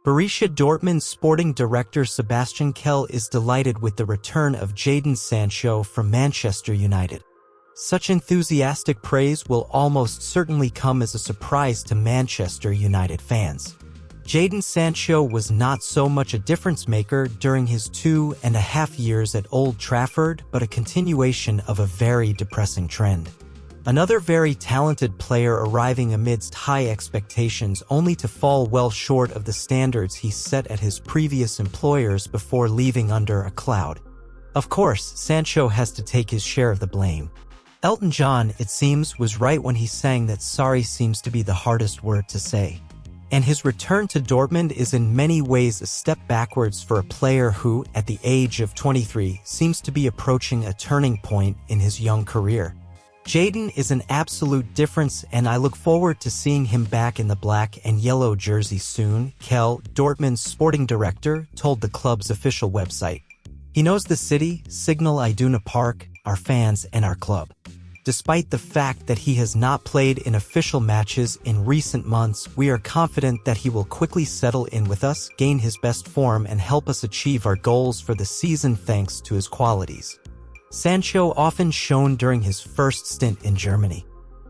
Borussia Dortmund sporting director Sebastian Kehl is delighted with the return of Jadon Sancho from Manchester United. Such enthusiastic praise will almost certainly come as a surprise to Manchester United fans. Jadon Sancho was not so much a difference-maker during his 2.5 years at Old Trafford, but a continuation of a very depressing trend. Another very talented player arriving amidst high expectations only to fall well short of the standards he set at his previous employers before leaving under a cloud. Of course, Sancho has to take his share of the blame. Elton John, it seems, was right when he sang that sorry seems to be the hardest word to say. And his return to Dortmund is in many ways a step backwards for a player who, at the age of 23, seems to be approaching a turning point in his young career. Jadon is an absolute difference, and I look forward to seeing him back in the black and yellow jersey soon, Kehl, Dortmund's sporting director, told the club's official website. He knows the city, Signal Iduna Park, our fans, and our club. Despite the fact that he has not played in official matches in recent months, we are confident that he will quickly settle in with us, gain his best form, and help us achieve our goals for the season thanks to his qualities. Sancho often shone during his first stint in Germany.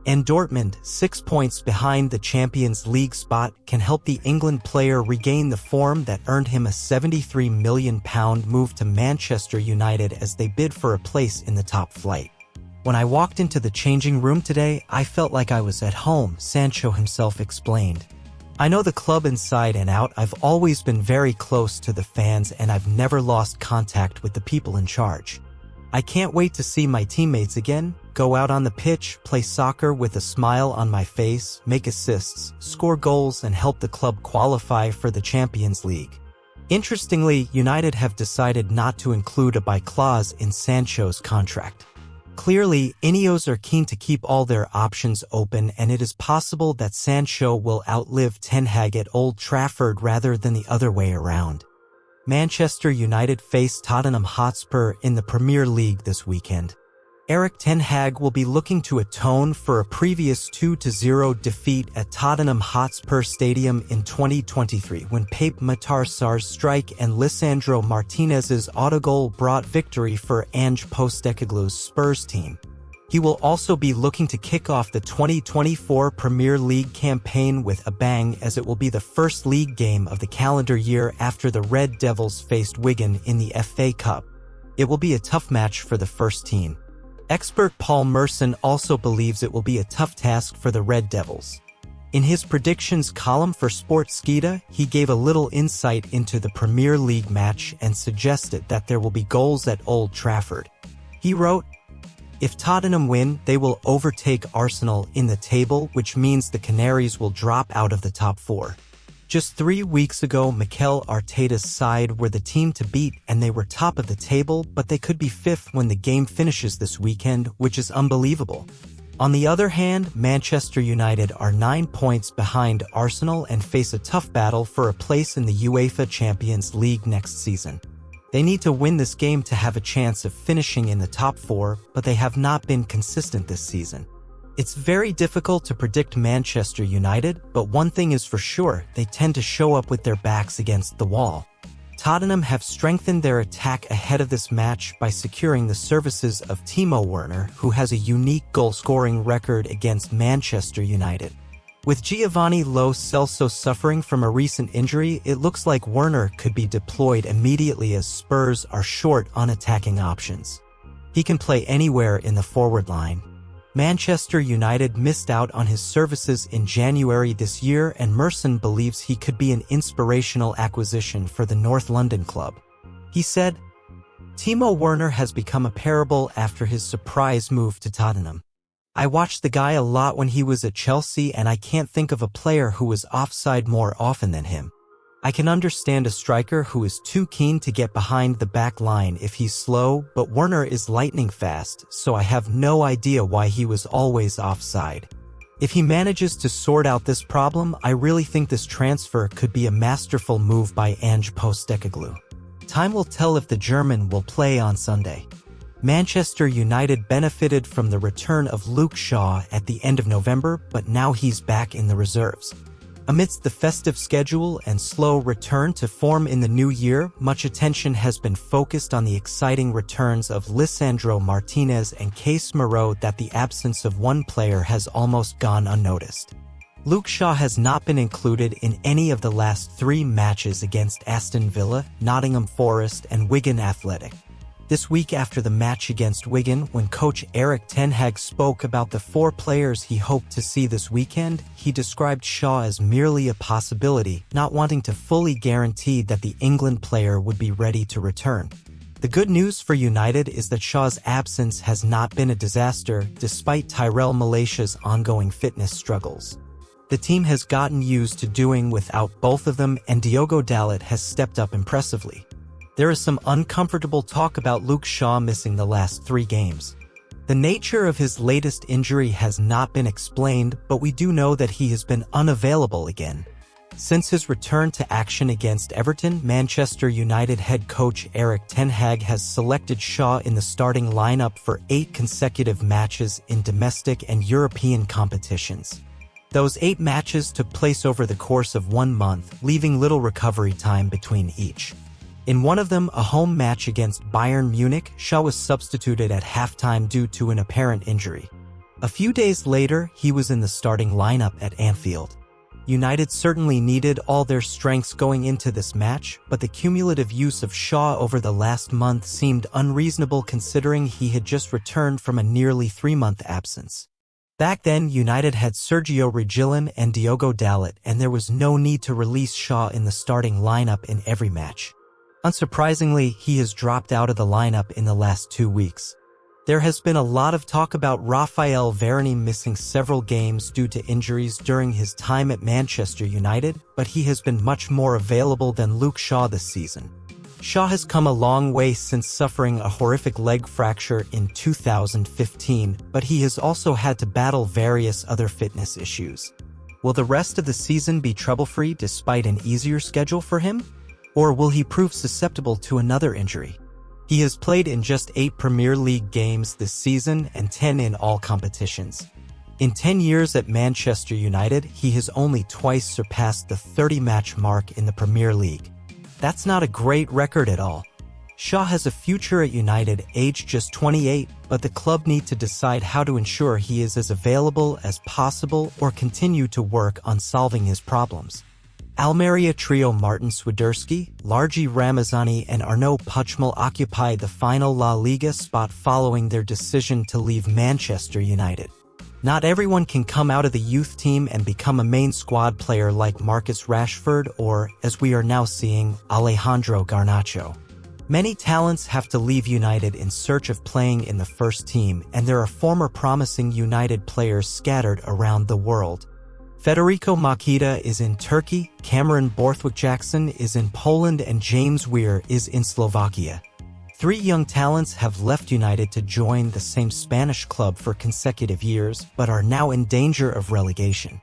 And Dortmund, 6 points behind the Champions League spot, can help the England player regain the form that earned him a £73 million move to Manchester United as they bid for a place in the top flight. When I walked into the changing room today, I felt like I was at home, Sancho himself explained. I know the club inside and out. I've always been very close to the fans and I've never lost contact with the people in charge. I can't wait to see my teammates again, go out on the pitch, play soccer with a smile on my face, make assists, score goals, and help the club qualify for the Champions League. Interestingly, United have decided not to include a buy clause in Sancho's contract. Clearly, Ineos are keen to keep all their options open, and it is possible that Sancho will outlive Ten Hag at Old Trafford rather than the other way around. Manchester United face Tottenham Hotspur in the Premier League this weekend. Erik Ten Hag will be looking to atone for a previous 2-0 defeat at Tottenham Hotspur Stadium in 2023 when Pape Matar Sarr's strike and Lisandro Martinez's autogol brought victory for Ange Postecoglou's Spurs team. He will also be looking to kick off the 2024 Premier League campaign with a bang, as it will be the first league game of the calendar year after the Red Devils faced Wigan in the FA Cup. It will be a tough match for the first team. Expert Paul Merson also believes it will be a tough task for the Red Devils. In his predictions column for Sportskita, he gave a little insight into the Premier League match and suggested that there will be goals at Old Trafford. He wrote, "If Tottenham win, they will overtake Arsenal in the table, which means the Canaries will drop out of the top 4. Just 3 weeks ago, Mikel Arteta's side were the team to beat and they were top of the table, but they could be 5th when the game finishes this weekend, which is unbelievable. On the other hand, Manchester United are 9 points behind Arsenal and face a tough battle for a place in the UEFA Champions League next season. They need to win this game to have a chance of finishing in the top 4, but they have not been consistent this season. It's very difficult to predict Manchester United, but one thing is for sure, they tend to show up with their backs against the wall. Tottenham have strengthened their attack ahead of this match by securing the services of Timo Werner, who has a unique goal-scoring record against Manchester United. With Giovanni Lo Celso suffering from a recent injury, it looks like Werner could be deployed immediately as Spurs are short on attacking options. He can play anywhere in the forward line. Manchester United missed out on his services in January this year, and Merson believes he could be an inspirational acquisition for the North London club. He said, "Timo Werner has become a parable after his surprise move to Tottenham. I watched the guy a lot when he was at Chelsea, and I can't think of a player who was offside more often than him. I can understand a striker who is too keen to get behind the back line if he's slow, but Werner is lightning fast, so I have no idea why he was always offside. If he manages to sort out this problem, I really think this transfer could be a masterful move by Ange Postecoglou. Time will tell if the German will play on Sunday." Manchester United benefited from the return of Luke Shaw at the end of November, but now he's back in the reserves. Amidst the festive schedule and slow return to form in the new year, much attention has been focused on the exciting returns of Lisandro Martinez and Case Moreau. That the absence of one player has almost gone unnoticed. Luke Shaw has not been included in any of the last 3 matches against Aston Villa, Nottingham Forest, and Wigan Athletic. This week after the match against Wigan, when coach Erik ten Hag spoke about the 4 players he hoped to see this weekend, he described Shaw as merely a possibility, not wanting to fully guarantee that the England player would be ready to return. The good news for United is that Shaw's absence has not been a disaster, despite Tyrell Malaysia's ongoing fitness struggles. The team has gotten used to doing without both of them, and Diogo Dalot has stepped up impressively. There is some uncomfortable talk about Luke Shaw missing the last 3 games. The nature of his latest injury has not been explained, but we do know that he has been unavailable again. Since his return to action against Everton, Manchester United head coach Erik ten Hag has selected Shaw in the starting lineup for 8 consecutive matches in domestic and European competitions. Those 8 matches took place over the course of 1 month, leaving little recovery time between each. In one of them, a home match against Bayern Munich, Shaw was substituted at halftime due to an apparent injury. A few days later, he was in the starting lineup at Anfield. United certainly needed all their strengths going into this match, but the cumulative use of Shaw over the last month seemed unreasonable considering he had just returned from a nearly 3-month absence. Back then, United had Sergio Reguilón and Diogo Dalot, and there was no need to release Shaw in the starting lineup in every match. Unsurprisingly, he has dropped out of the lineup in the last 2 weeks. There has been a lot of talk about Raphael Varane missing several games due to injuries during his time at Manchester United, but he has been much more available than Luke Shaw this season. Shaw has come a long way since suffering a horrific leg fracture in 2015, but he has also had to battle various other fitness issues. Will the rest of the season be trouble-free despite an easier schedule for him? Or will he prove susceptible to another injury? He has played in just 8 Premier League games this season and 10 in all competitions. In 10 years at Manchester United, he has only twice surpassed the 30-match mark in the Premier League. That's not a great record at all. Shaw has a future at United, aged just 28, but the club need to decide how to ensure he is as available as possible or continue to work on solving his problems. Almeria trio Martin Swiderski, Largi Ramazani and Arnaud Puchmal occupy the final La Liga spot following their decision to leave Manchester United. Not everyone can come out of the youth team and become a main squad player like Marcus Rashford or, as we are now seeing, Alejandro Garnacho. Many talents have to leave United in search of playing in the first team, and there are former promising United players scattered around the world. Federico Makita is in Turkey, Cameron Borthwick-Jackson is in Poland, and James Weir is in Slovakia. 3 young talents have left United to join the same Spanish club for consecutive years, but are now in danger of relegation.